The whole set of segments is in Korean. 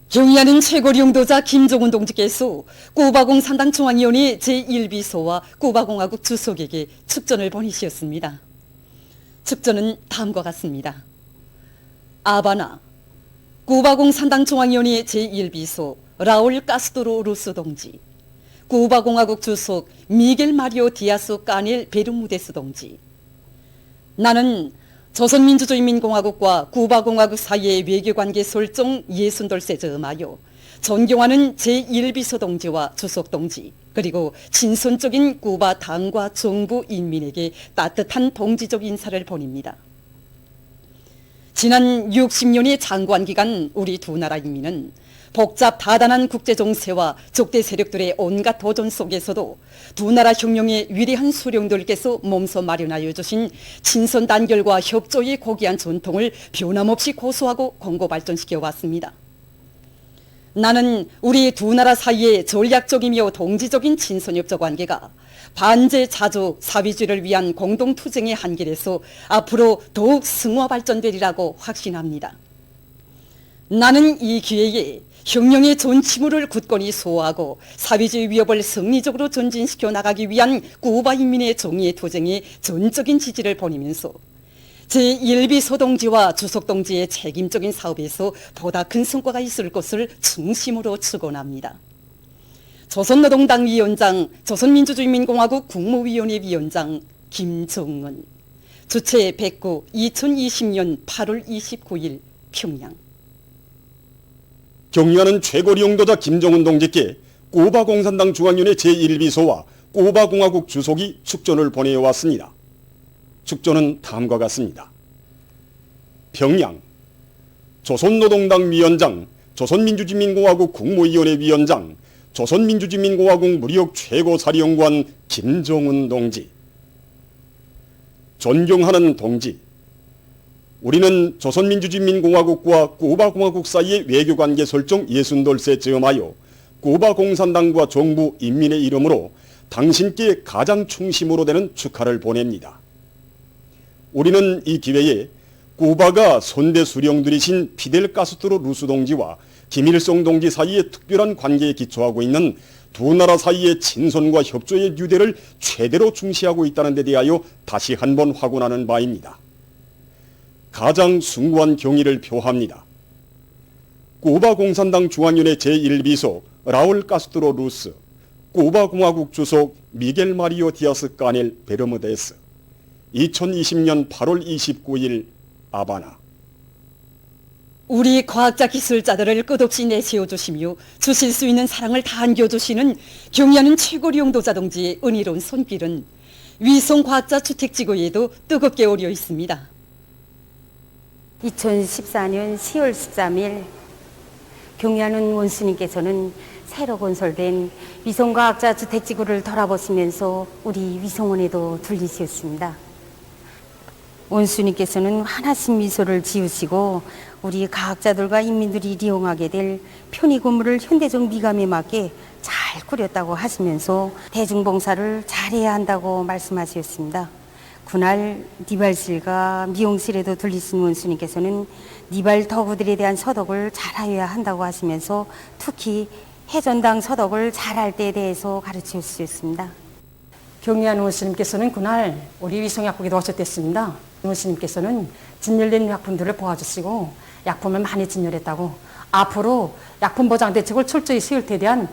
경의하는 최고리 용도자 김종훈 동지께서 꾸바공산당 중앙위원회 제1비서와 꾸바공화국 주석에게 축전을 보내시었습니다. 축전은 다음과 같습니다. 아바나, 꾸바공산당 중앙위원회 제1비서 라울 카스트로 루스 동지, 꾸바공화국 주석 미겔 마리오 디아스 까넬 베르무데스 동지. 나는 조선민주주의인민공화국과 쿠바공화국 사이의 외교관계 설정 62세 점하여 존경하는 제1비서 동지와 주석 동지 그리고 친선적인 쿠바 당과 정부 인민에게 따뜻한 동지적 인사를 보냅니다. 지난 60년의 장관 기간 우리 두 나라 인민은 복잡 다단한 국제정세와 적대 세력들의 온갖 도전 속에서도 두 나라 혁명의 위대한 수령들께서 몸소 마련하여 주신 친선 단결과 협조의 고귀한 전통을 변함없이 고수하고 공고 발전시켜 왔습니다. 나는 우리 두 나라 사이의 전략적이며 동지적인 친선협조 관계가 반제 자주 사회주의를 위한 공동투쟁의 한길에서 앞으로 더욱 승화 발전되리라고 확신합니다. 나는 이 기회에 혁명의 전치물을 굳건히 소화하고 사회주의 위협을 승리적으로 전진시켜 나가기 위한 쿠바 인민의 정의의 투쟁에 전적인 지지를 보내면서 제1비서 동지와 주석 동지의 책임적인 사업에서 보다 큰 성과가 있을 것을 중심으로 축원합니다. 조선노동당 위원장, 조선민주주의인민공화국 국무위원회 위원장 김정은. 주최 109 2020년 8월 29일 평양. 경의하는 최고리 용도자 김정은 동지께 쿠바공산당 중앙위원회 제1비서와 쿠바공화국 주석이 축전을 보내왔습니다. 축전은 다음과 같습니다. 평양, 조선노동당 위원장, 조선민주주의인민공화국 국무위원회 위원장, 조선민주주의인민공화국 무력 최고사령관 김정은 동지. 존경하는 동지, 우리는 조선민주주의인민공화국과 쿠바공화국 사이의 외교관계 설정 62세 즈음하여 쿠바공산당과 정부 인민의 이름으로 당신께 가장 충심으로 되는 축하를 보냅니다. 우리는 이 기회에 쿠바가 선대 수령들이신 피델 카스트로 루스 동지와 김일성 동지 사이의 특별한 관계에 기초하고 있는 두 나라 사이의 친선과 협조의 유대를 최대로 중시하고 있다는 데 대하여 다시 한번 확언하는 바입니다. 가장 숭고한 경의를 표합니다. 쿠바공산당 중앙위원회 제1비서 라울 카스트로 루스, 쿠바공화국 주석 미겔 마리오 디아스 까넬 베르무데스. 2020년 8월 29일 아바나. 우리 과학자 기술자들을 끝없이 내세워주시며 주실 수 있는 사랑을 다 안겨주시는 경의하는 최고리 용도자 동지의 은혜로운 손길은 위성과학자 주택지구에도 뜨겁게 오려 있습니다. 2014년 10월 13일 경의하는 원수님께서는 새로 건설된 위성과학자 주택지구를 돌아보시면서 우리 위성원에도 들리셨습니다. 원수님께서는 환하신 미소를 지으시고 우리 과학자들과 인민들이 이용하게 될 편의 건물을 현대적 미감에 맞게 잘 꾸렸다고 하시면서 대중봉사를 잘해야 한다고 말씀하셨습니다. 그날 니발실과 미용실에도 들리신 원수님께서는 니발 터부들에 대한 서덕을 잘하여야 한다고 하시면서 특히 해전당 서덕을 잘할 때에 대해서 가르쳐 주셨습니다. 경의하는 원수님께서는 그날 우리 위성약국에도 오셨댔습니다. 원수님께서는 진열된 약품들을 보아주시고 약품을 많이 진열했다고 앞으로 약품 보장 대책을 철저히 세울 때에 대한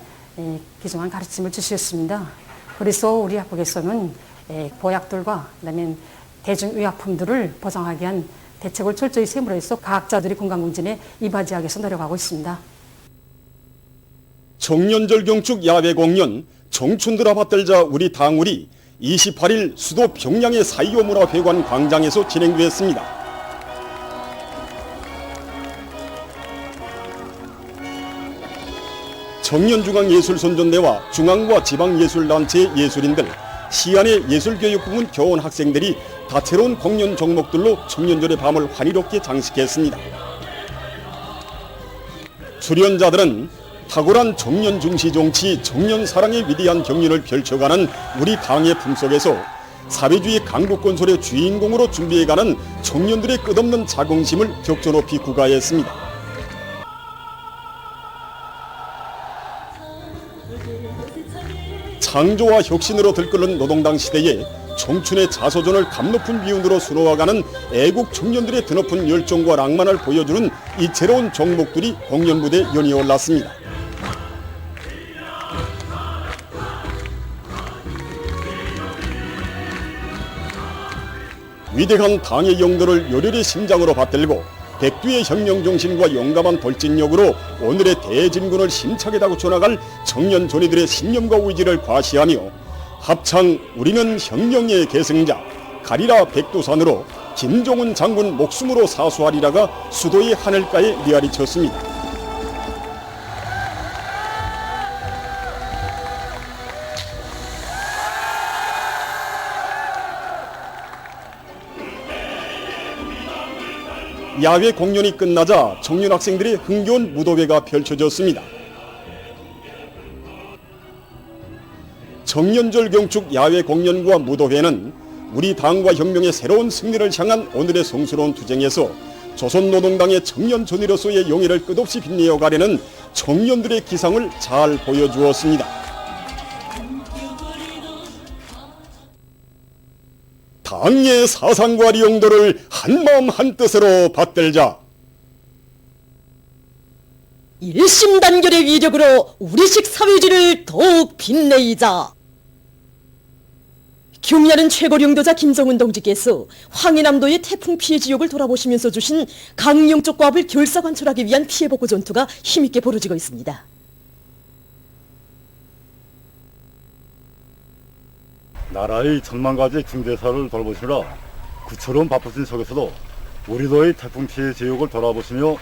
귀중한 가르침을 주셨습니다. 그래서 우리 약국에서는 보약들과 그다음에 대중의약품들을 보장하기 위한 대책을 철저히 세움으로 해서 과학자들이 건강검진에 이바지하기 위해서 노력하고 있습니다. 청년절 경축 야외 공연 청춘들아 받들자 우리 당울이 28일 수도 평양의 사이오문화회관 광장에서 진행됐습니다. 청년중앙예술선전대와 중앙과 지방예술단체 예술인들, 시안의 예술교육부문 교원 학생들이 다채로운 공연 종목들로 청년절의 밤을 환희롭게 장식했습니다. 출연자들은 탁월한 청년 중시 정치, 청년 사랑의 위대한 경륜을 펼쳐가는 우리 당의 품속에서 사회주의 강국 건설의 주인공으로 준비해가는 청년들의 끝없는 자긍심을 격조 높이 구가했습니다. 창조와 혁신으로 들끓는 노동당 시대에 청춘의 자서전을 감높은 비운으로 수놓아가는 애국 청년들의 드높은 열정과 낭만을 보여주는 이채로운 종목들이 공연 무대에 연이 올랐습니다. 위대한 당의 영도를 열혈의 심장으로 받들고 백두의 혁명 정신과 용감한 돌진력으로 오늘의 대진군을 힘차게 다구쳐 나갈 청년 존이들의 신념과 의지를 과시하며 합창 우리는 혁명의 계승자 가리라 백두산으로 김종은 장군 목숨으로 사수하리라가 수도의 하늘가에 메아리 쳤습니다. 야외 공연이 끝나자 청년 학생들의 흥겨운 무도회가 펼쳐졌습니다. 청년절 경축 야외 공연과 무도회는 우리 당과 혁명의 새로운 승리를 향한 오늘의 성스러운 투쟁에서 조선노동당의 청년 전위로서의 용의를 끝없이 빛내어 가려는 청년들의 기상을 잘 보여주었습니다. 당의 사상과 용도를 한마음 한뜻으로 받들자. 일심단결의 위력으로 우리식 사회주의를 더욱 빛내이자. 경의하는 최고領도자 김정은 동지께서 황해남도의 태풍 피해 지역을 돌아보시면서 주신 강령적 과업을 결사관철하기 위한 피해복구 전투가 힘있게 벌어지고 있습니다. 나라의 천만 가지 중대사를 돌보시느라 그처럼 바쁘신 속에서도 우리도의 태풍 피해 지역을 돌아보시며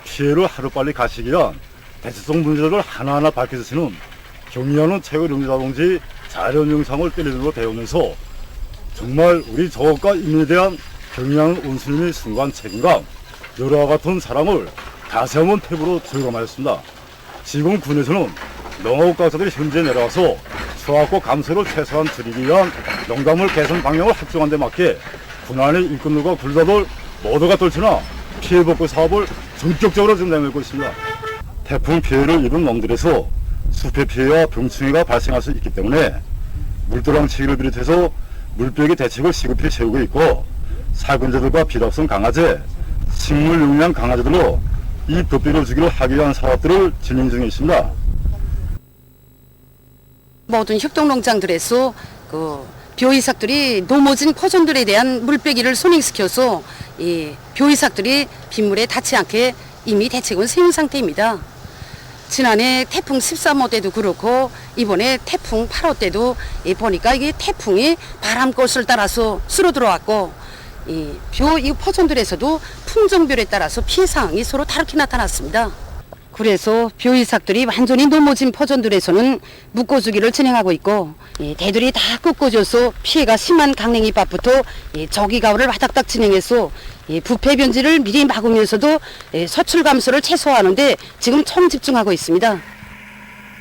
피해를 하루빨리 가시기 위한 대처성 문제를 하나하나 밝혀주시는 경의하는 최고領도자 동지 자연 영상을 때리는 배우면서 정말 우리 조국과 인민에 대한 경의하는 온수님의 순간 책임감, 여러와 같은 사랑을 다시 한번 탭으로 절감하였습니다. 지금 군에서는 농업과학자들이 현재 내려와서 수확과 감소를 최소한 줄이기 위한 농담물 개선 방향을 확정한 데 맞게 군안의 일꾼들과 군사들 모두가 떨쳐나 피해 복구 사업을 전격적으로 지금 내밀고 있습니다. 태풍 피해를 입은 농들에서 숲의 피해와 병충해가 발생할 수 있기 때문에 물도랑치기를 비롯해서 물병의 대책을 시급히 세우고 있고 살균제들과 비답성 강화제, 식물 용량 강화제들로 이 덮비를 주기로 하기 위한 사업들을 진행 중에 있습니다. 모든 협동농장들에서 그 벼이삭들이 넘어진 포존들에 대한 물빼기를 손익시켜서 이 벼이삭들이 빗물에 닿지 않게 이미 대책은 세운 상태입니다. 지난해 태풍 13호 때도 그렇고 이번에 태풍 8호 때도 보니까 이게 태풍이 바람꽃을 따라서 쓸어 들어왔고 이 포존들에서도 품종별에 따라서 피해 상황이 서로 다르게 나타났습니다. 그래서 벼이삭들이 완전히 넘어진 포존들에서는 묶어주기를 진행하고 있고 대들이 다 꺾어져서 피해가 심한 강냉이밭부터 저기가을을 와닥닥 진행해서 부패 변질을 미리 막으면서도 서출 감소를 최소화하는데 지금 총집중하고 있습니다.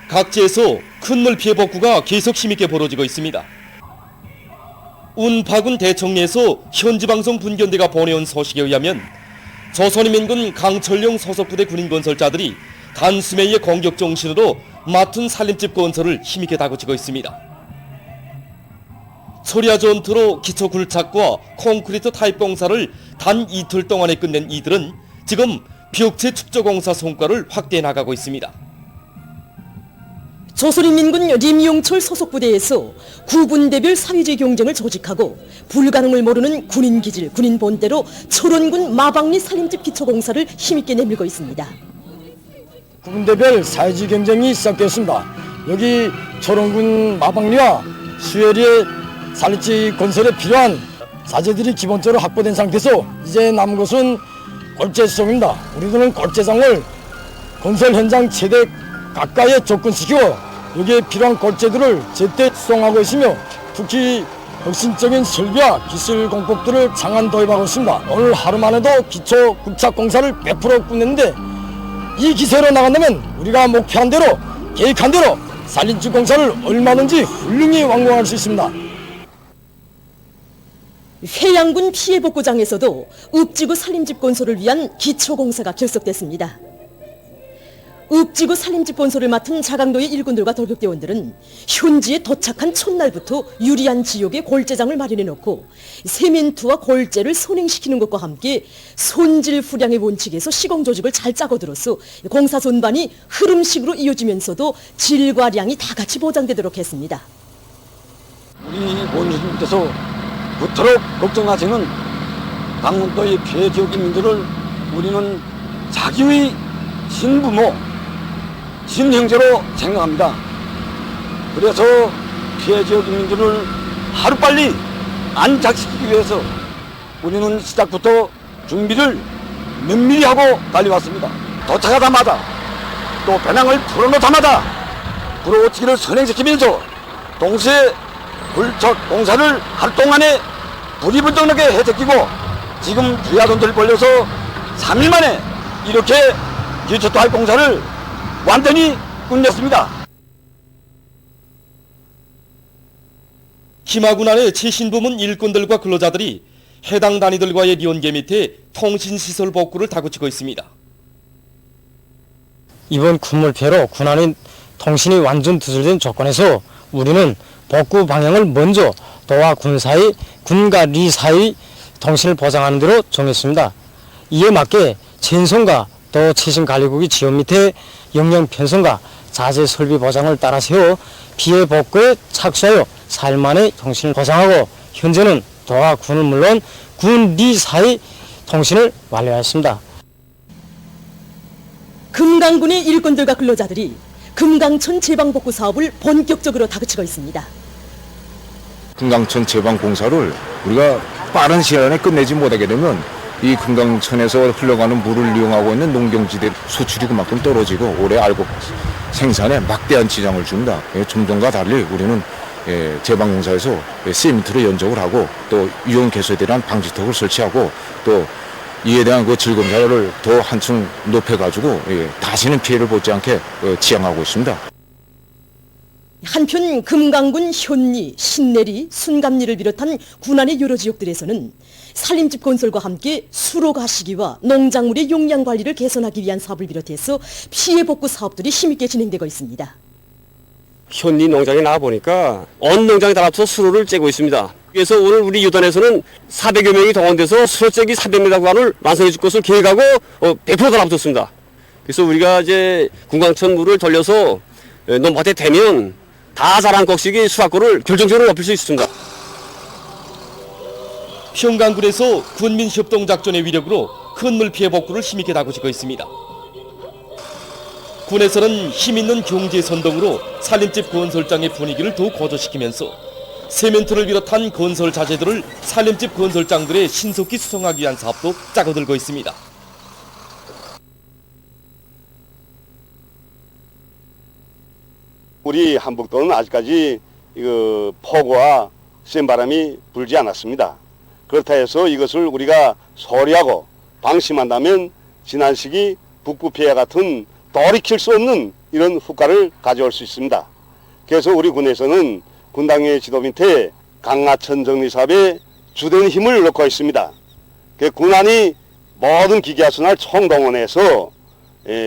각지에서 큰 물 피해 복구가 계속 힘있게 벌어지고 있습니다. 운파군 대청리에서 현지방송 분견대가 보내온 소식에 의하면 조선인민군 강철용 소속부대 군인 건설자들이 단숨에의 공격 정신으로 맡은 살림집 건설을 힘있게 다그치고 있습니다. 초리아 전투로 기초 굴착과 콘크리트 타입 공사를 단 이틀 동안에 끝낸 이들은 지금 벽체 축조 공사 성과를 확대해 나가고 있습니다. 조선인민군 림용철 소속부대에서 구분대별 사회주의 경쟁을 조직하고 불가능을 모르는 군인기질, 군인본대로 철원군 마방리 살림집 기초공사를 힘있게 내밀고 있습니다. 구분대별 사회주의 경쟁이 시작되었습니다. 여기 철원군 마방리와 수혜리의 살림집 건설에 필요한 자재들이 기본적으로 확보된 상태에서 이제 남은 것은 골재 수송입니다. 우리들은 골재장을 건설 현장 최대 가까이에 접근시키고 여기에 필요한 골재들을 제때 수송하고 있으며 특히 혁신적인 설비와 기술 공법들을 장안 도입하고 있습니다. 오늘 하루만 해도 기초 굴착 공사를 100% 끝냈는데 이 기세로 나간다면 우리가 목표한 대로 계획한 대로 살림집 공사를 얼마든지 훌륭히 완공할 수 있습니다. 회양군 피해복구장에서도 읍지구 살림집 건설을 위한 기초공사가 결석됐습니다. 읍지구 살림집 건설을 맡은 자강도의 일꾼들과 돌격대원들은 현지에 도착한 첫날부터 유리한 지역에 골재장을 마련해놓고 세멘트와 골재를 선행시키는 것과 함께 손질후량의 원칙에서 시공조직을 잘 짜고들어서 공사 전반이 흐름식으로 이어지면서도 질과 량이 다 같이 보장되도록 했습니다. 우리 원주민께서 그토록 걱정하시는 강원도의 피해 지역 인민들을 우리는 자기의 친부모, 친형제로 생각합니다. 그래서 피해 지역 인민들을 하루빨리 안착시키기 위해서 우리는 시작부터 준비를 면밀히 하고 달려왔습니다. 도착하자마자 또 배낭을 풀어놓자마자 불어오치기를 선행시키면서 동시에 불척 공사를 하루 동안에 부리불떡하게 해제끼고 지금 주야돈들을 벌려서 3일 만에 이렇게 기초토할 공사를 완전히 끝냈습니다. 김하군안의 최신부문 일꾼들과 근로자들이 해당 단위들과의 리온계 밑에 통신시설 복구를 다그치고 있습니다. 이번 군물 피해로 군안의 통신이 완전 두절된 조건에서 우리는 복구 방향을 먼저 도와 군 사이, 군과 리 사이 통신을 보장하는 대로 정했습니다. 이에 맞게 전선과 또 최신 관리국의 지원 밑에 역량 편성과 자재 설비 보장을 따라 세워 피해 복구에 착수하여 4일 만에 통신을 보장하고 현재는 도와 군은 물론 군 리 사이 통신을 완료하였습니다. 금강군의 일꾼들과 근로자들이 금강천 제방복구 사업을 본격적으로 다그치고 있습니다. 금강천 제방 공사를 우리가 빠른 시간에 끝내지 못하게 되면 이 금강천에서 흘러가는 물을 이용하고 있는 농경지대 수출이 그만큼 떨어지고 올해 알곡 생산에 막대한 지장을 줍니다. 점점과 달리 우리는 제방 공사에서 세미트로 연적을 하고 또 위험 개소에 대한 방지턱을 설치하고 또 이에 대한 그 질검사를 더 한층 높여가지고 다시는 피해를 보지 않게 지향하고 있습니다. 한편 금강군 현리, 신내리, 순감리를 비롯한 군안의 여러 지역들에서는 살림집 건설과 함께 수로가 시기와 농작물의 용량 관리를 개선하기 위한 사업을 비롯해서 피해 복구 사업들이 힘있게 진행되고 있습니다. 현리 농장에 나와보니까 언 농장에 달아서 수로를 째고 있습니다. 그래서 오늘 우리 유단에서는 400여 명이 동원돼서 수로 째기 300m 구간을 완성해 줄 것을 계획하고 100% 달아붙었습니다. 그래서 우리가 이제 군강천 물을 돌려서 논밭에 대면 다 자란 곡식이 수확고를 결정적으로 높일 수 있습니다. 평강군에서 군민협동작전의 위력으로 큰 물 피해 복구를 힘있게 다그치고 있습니다. 군에서는 힘있는 경제선동으로 살림집 건설장의 분위기를 더욱 고조시키면서 세멘트를 비롯한 건설 자재들을 살림집 건설장들의 신속히 수송하기 위한 사업도 짜고들고 있습니다. 우리 한북도는 아직까지 폭우와 센 바람이 불지 않았습니다. 그렇다 해서 이것을 우리가 소리하고 방심한다면 지난 시기 북부 피해 같은 돌이킬 수 없는 이런 후과를 가져올 수 있습니다. 그래서 우리 군에서는 군당의 지도 밑에 강하천 정리 사업에 주된 힘을 넣고 있습니다. 군안이 모든 기계화순을 총동원해서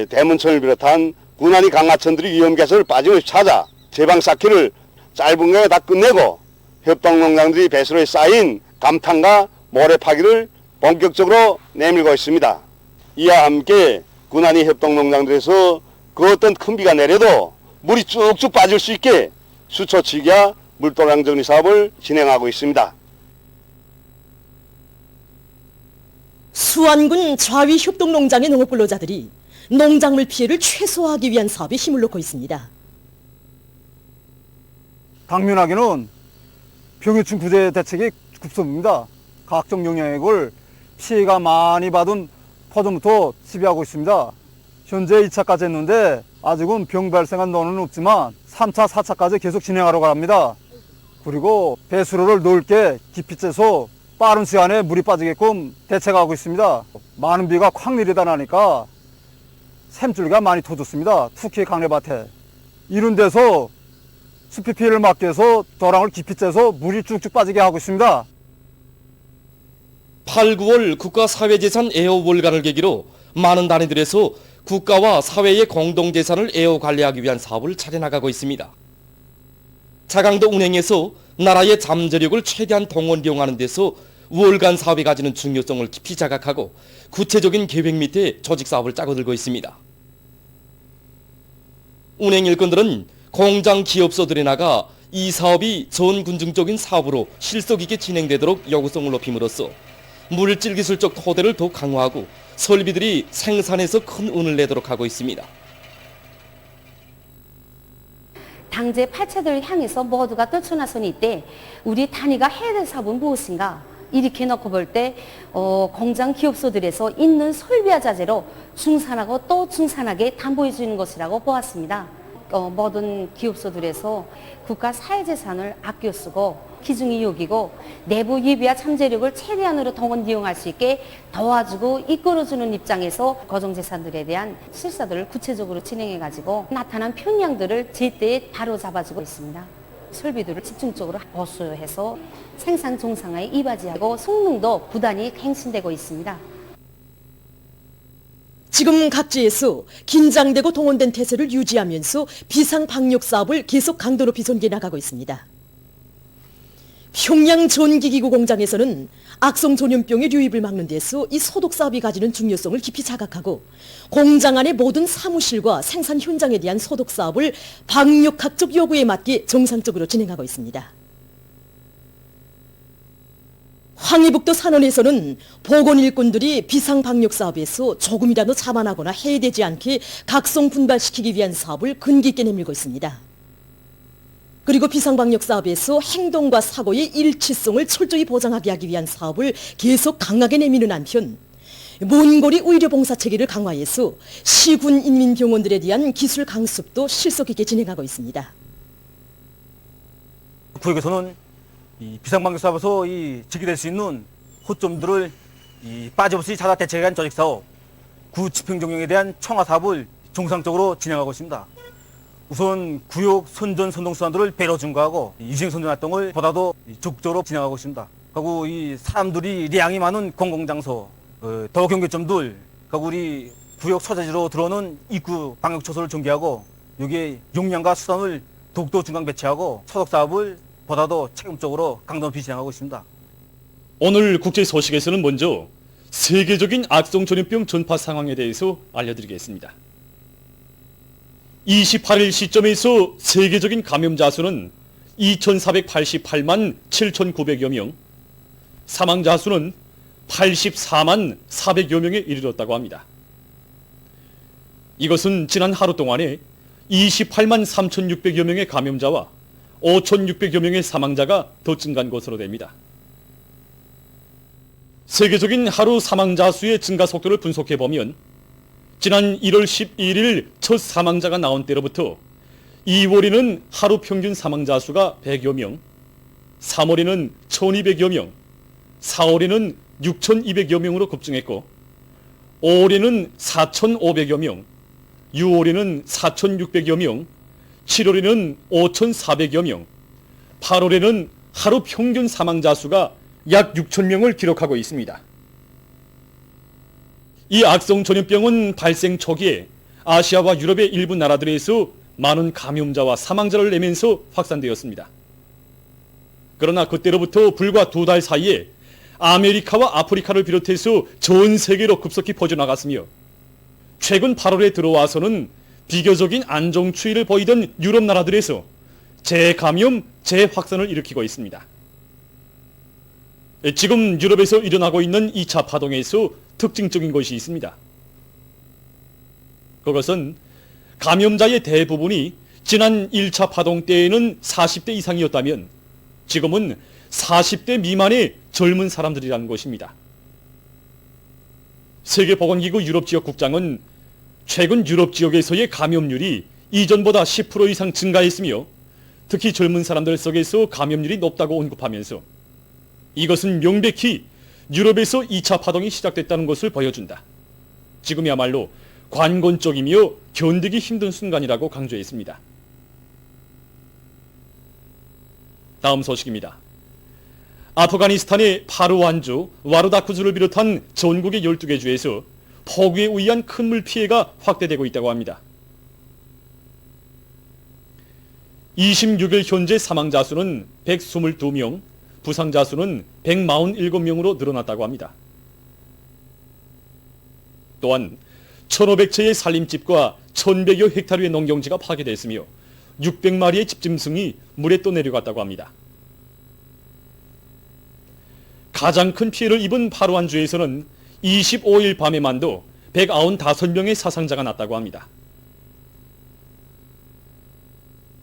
대문천을 비롯한 군안이 강하천들이 위험 개설을 빠짐없이 찾아 제방 쌓기를 짧은 거에 다 끝내고 협동농장들이 배수로에 쌓인 감탄과 모래 파기를 본격적으로 내밀고 있습니다. 이와 함께 군안이 협동농장들에서 그 어떤 큰 비가 내려도 물이 쭉쭉 빠질 수 있게 수초치기와 물도량 정리 사업을 진행하고 있습니다. 수안군 좌위 협동농장의 농업근로자들이 농작물 피해를 최소화하기 위한 사업에 힘을 놓고 있습니다. 당면하게는 병해충 구제 대책이 급선무입니다. 각종 영향액을 피해가 많이 받은 포도부터 지배하고 있습니다. 현재 2차까지 했는데 아직은 병 발생한 논은 없지만 3차, 4차까지 계속 진행하려고 합니다. 그리고 배수로를 넓게 깊이 째서 빠른 시간에 물이 빠지게끔 대책하고 있습니다. 많은 비가 콱 내리다 나니까 샘줄기가 많이 터졌습니다. 특히 강내밭에. 이런 데서 숲이 피해를 막기 위해서 도랑을 깊이 째서 물이 쭉쭉 빠지게 하고 있습니다. 8, 9월 국가사회재산 애호월간을 계기로 많은 단위들에서 국가와 사회의 공동재산을 애호 관리하기 위한 사업을 차려나가고 있습니다. 자강도 운행에서 나라의 잠재력을 최대한 동원 이용하는 데서 월간 사업이 가지는 중요성을 깊이 자각하고 구체적인 계획 밑에 조직 사업을 짜고들고 있습니다. 운행 일꾼들은 공장 기업소들에 나가 이 사업이 전군증적인 사업으로 실속 있게 진행되도록 요구성을 높임으로써 물질 기술적 토대를 더욱 강화하고 설비들이 생산에서 큰 운을 내도록 하고 있습니다. 당제 팔체들을 향해서 모두가 떨쳐나서니 이때 우리 단위가 해야 될 사업은 무엇인가? 이렇게 놓고 볼 때 공장 기업소들에서 있는 설비와 자재로 중산하고 또 중산하게 담보해 주는 것이라고 보았습니다. 모든 기업소들에서 국가 사회재산을 아껴 쓰고 기중이 여기고 내부 예비와 잠재력을 최대한으로 동원 이용할 수 있게 도와주고 이끌어주는 입장에서 고정재산들에 대한 실사들을 구체적으로 진행해가지고 나타난 편향들을 제때에 바로잡아주고 있습니다. 설비들을 집중적으로 보수해서 생산 정상화에 이바지하고 성능도 부단히 갱신되고 있습니다. 지금 각지에서 긴장되고 동원된 태세를 유지하면서 비상방역 사업을 계속 강도 높이 전개 나가고 있습니다. 평양 전기기구 공장에서는 악성 전염병의 유입을 막는 데서 이 소독 사업이 가지는 중요성을 깊이 자각하고 공장 안의 모든 사무실과 생산 현장에 대한 소독 사업을 방역학적 요구에 맞게 정상적으로 진행하고 있습니다. 황해북도 산원에서는 보건일꾼들이 비상방역 사업에서 조금이라도 자만하거나 해이되지 않게 각성 분발시키기 위한 사업을 근기 있게 내밀고 있습니다. 그리고 비상방역 사업에서 행동과 사고의 일치성을 철저히 보장하게 하기 위한 사업을 계속 강하게 내미는 한편 몬고리 의료봉사체계를 강화해서 시군 인민병원들에 대한 기술 강습도 실속 있게 진행하고 있습니다. 구역에서는 이 비상방역 사업에서 지키될 수 있는 호점들을 빠짐없이 찾아 대책한 조직 사업, 구 집행정령에 대한 청화 사업을 정상적으로 진행하고 있습니다. 우선 구역 선전 선동 수단들을 배로 증가하고 유생 선전 활동을 보다도 적극적으로 진행하고 있습니다. 그리고 이 사람들이 량이 많은 공공장소, 더 경계점들, 그리고 우리 구역 소재지로 들어오는 입구 방역 초소를 전개하고 여기에 용량과 수단을 더욱더 중강 배치하고 소독 사업을 보다도 책임적으로 강도 높이 진행하고 있습니다. 오늘 국제 소식에서는 먼저 세계적인 악성 전염병 전파 상황에 대해서 알려드리겠습니다. 28일 시점에서 세계적인 감염자 수는 2,488만 7,900여 명, 사망자 수는 84만 400여 명에 이르렀다고 합니다. 이것은 지난 하루 동안에 28만 3,600여 명의 감염자와 5,600여 명의 사망자가 더 증가한 것으로 됩니다. 세계적인 하루 사망자 수의 증가 속도를 분석해보면 지난 1월 11일 첫 사망자가 나온 때로부터 2월에는 하루 평균 사망자 수가 100여 명, 3월에는 1,200여 명, 4월에는 6,200여 명으로 급증했고 5월에는 4,500여 명, 6월에는 4,600여 명, 7월에는 5,400여 명, 8월에는 하루 평균 사망자 수가 약 6,000명을 기록하고 있습니다. 이 악성 전염병은 발생 초기에 아시아와 유럽의 일부 나라들에서 많은 감염자와 사망자를 내면서 확산되었습니다. 그러나 그때로부터 불과 2달 사이에 아메리카와 아프리카를 비롯해서 전 세계로 급속히 퍼져나갔으며 최근 8월에 들어와서는 비교적인 안정 추이를 보이던 유럽 나라들에서 재감염, 재확산을 일으키고 있습니다. 지금 유럽에서 일어나고 있는 2차 파동에서 특징적인 것이 있습니다. 그것은 감염자의 대부분이 지난 1차 파동 때에는 40대 이상이었다면 지금은 40대 미만의 젊은 사람들이라는 것입니다. 세계보건기구 유럽지역 국장은 최근 유럽 지역에서의 감염률이 이전보다 10% 이상 증가했으며 특히 젊은 사람들 속에서 감염률이 높다고 언급하면서 이것은 명백히 유럽에서 2차 파동이 시작됐다는 것을 보여준다. 지금이야말로 관건적이며 견디기 힘든 순간이라고 강조했습니다. 다음 소식입니다. 아프가니스탄의 파르완주, 와르다쿠즈를 비롯한 전국의 12개 주에서 폭우에 의한 큰 물 피해가 확대되고 있다고 합니다. 26일 현재 사망자 수는 122명, 부상자 수는 147명으로 늘어났다고 합니다. 또한 1,500채의 살림집과 1,100여 헥타르의 농경지가 파괴됐으며 600마리의 집짐승이 물에 또 내려갔다고 합니다. 가장 큰 피해를 입은 파루안주에서는 25일 밤에만도 195명의 사상자가 났다고 합니다.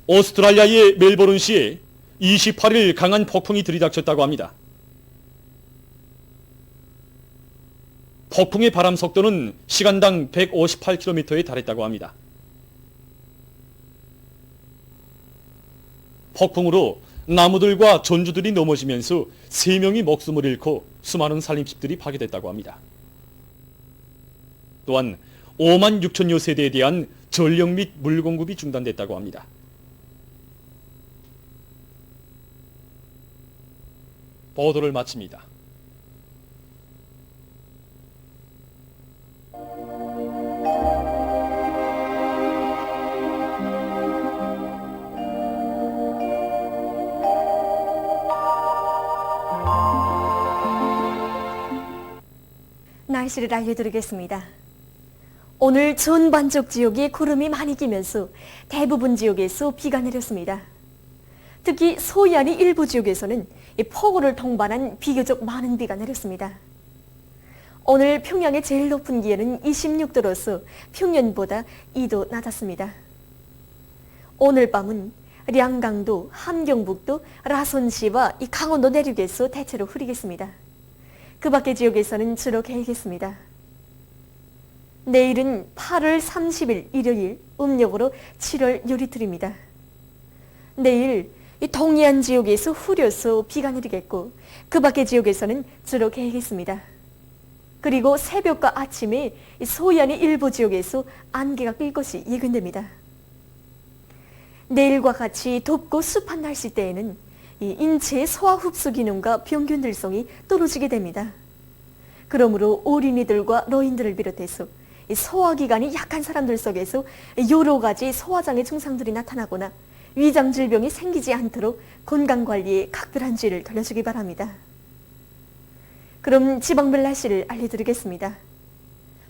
오스트랄리아의 멜버른시에 28일 강한 폭풍이 들이닥쳤다고 합니다. 폭풍의 바람 속도는 시간당 158km에 달했다고 합니다. 폭풍으로 나무들과 전주들이 넘어지면서 3명이 목숨을 잃고 수많은 살림집들이 파괴됐다고 합니다. 또한 5만 6천여 세대에 대한 전력 및 물 공급이 중단됐다고 합니다. 보도를 마칩니다. 날씨를 알려드리겠습니다. 오늘 전 반쪽 지역에 구름이 많이 끼면서 대부분 지역에서 비가 내렸습니다. 특히 서해안의 일부 지역에서는 폭우를 동반한 비교적 많은 비가 내렸습니다. 오늘 평양의 제일 높은 기온은 26도로서 평년보다 2도 낮았습니다. 오늘 밤은 량강도, 함경북도, 라선시와 강원도 내륙에서 대체로 흐리겠습니다. 그 밖의 지역에서는 주로 개겠습니다. 내일은 8월 30일 일요일, 음력으로 7월 요리틀입니다. 내일 동해안 지역에서 흐려서 비가 내리겠고 그 밖의 지역에서는 주로 개겠습니다. 그리고 새벽과 아침에 서해안의 일부 지역에서 안개가 낄 것이 예견됩니다. 내일과 같이 덥고 습한 날씨 때에는 인체의 소화 흡수 기능과 평균 들성이 떨어지게 됩니다. 그러므로 어린이들과 노인들을 비롯해서 소화기관이 약한 사람들 속에서 여러 가지 소화장애 증상들이 나타나거나 위장 질병이 생기지 않도록 건강관리에 각별한 주의를 돌려주기 바랍니다. 그럼 지방별 날씨를 알려드리겠습니다.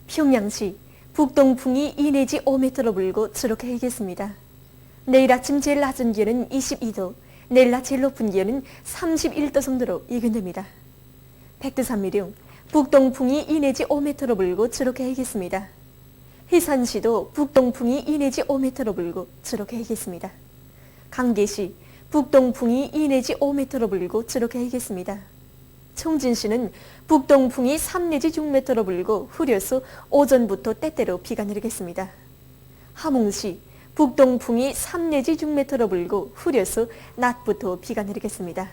평양시 북동풍이 2 내지 5m로 불고 주로 개겠습니다. 내일 아침 제일 낮은 기온은 22도, 내일 낮 제일 높은 기온은 31도 정도로 예견됩니다. 백두산미령 북동풍이 2 내지 5m로 불고 주로 개겠습니다. 해산시도 북동풍이 2 내지 5m로 불고 주로 개겠습니다. 강계시 북동풍이 2 내지 5m로 불고 주로 개겠습니다. 청진시는 북동풍이 3 내지 6m로 불고 흐려서 오전부터 때때로 비가 내리겠습니다. 함흥시 북동풍이 3 내지 6m로 불고 흐려서 낮부터 비가 내리겠습니다.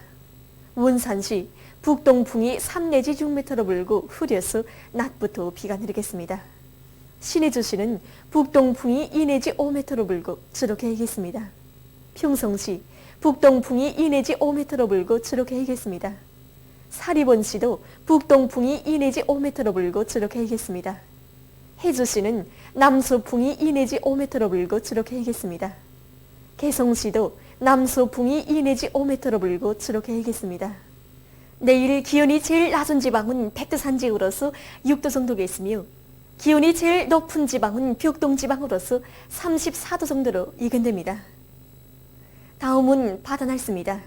원산시 북동풍이 3 내지 6m로 불고 흐려서 낮부터 비가 내리겠습니다. 신의주시는 북동풍이 2 내지 5m로 불고 주로 개겠습니다. 평성시 북동풍이 2 내지 5m로 불고 주로 개겠습니다. 사리본시도 북동풍이 2 내지 5m로 불고 주로 개겠습니다. 해주시는 남서풍이 2 내지 5m로 불고 주로 개겠습니다. 개성시도 남서풍이 2 내지 5m로 불고 주로 개겠습니다. 내일 기온이 제일 낮은 지방은 백두산 지역으로서 6도 정도겠으며 기온이 제일 높은 지방은 벽동 지방으로서 34도 정도로 예견됩니다. 다음은 바다 날씨입니다.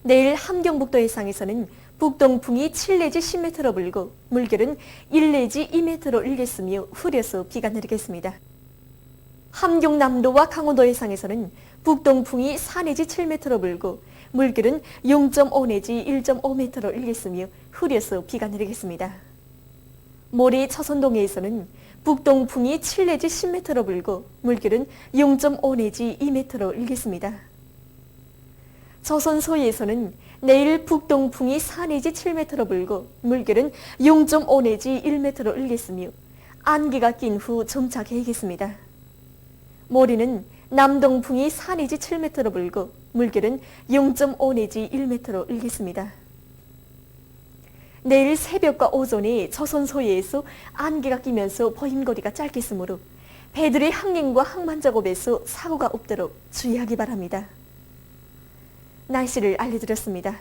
내일 함경북도 해상에서는 북동풍이 7 내지 10m로 불고 물결은 1 내지 2m로 일겠으며 흐려서 비가 내리겠습니다. 함경남도와 강원도 해상에서는 북동풍이 4 내지 7m로 불고 물결은 0.5 내지 1.5m로 일겠으며 흐려서 비가 내리겠습니다. 모레 처선동해에서는 북동풍이 7 내지 10m로 불고 물결은 0.5 내지 2m로 일겠습니다. 조선소에서는 내일 북동풍이 4 내지 7m로 불고 물결은 0.5 내지 1m로 일겠으며 안개가 낀 후 점차 개겠습니다. 모레는 남동풍이 4 내지 7m로 불고 물결은 0.5 내지 1m로 일겠습니다. 내일 새벽과 오전에 조선 서해에서 안개가 끼면서 버힘거리가 짧겠으므로 배들의 항행과 항만 작업에서 사고가 없도록 주의하기 바랍니다. 날씨를 알려드렸습니다.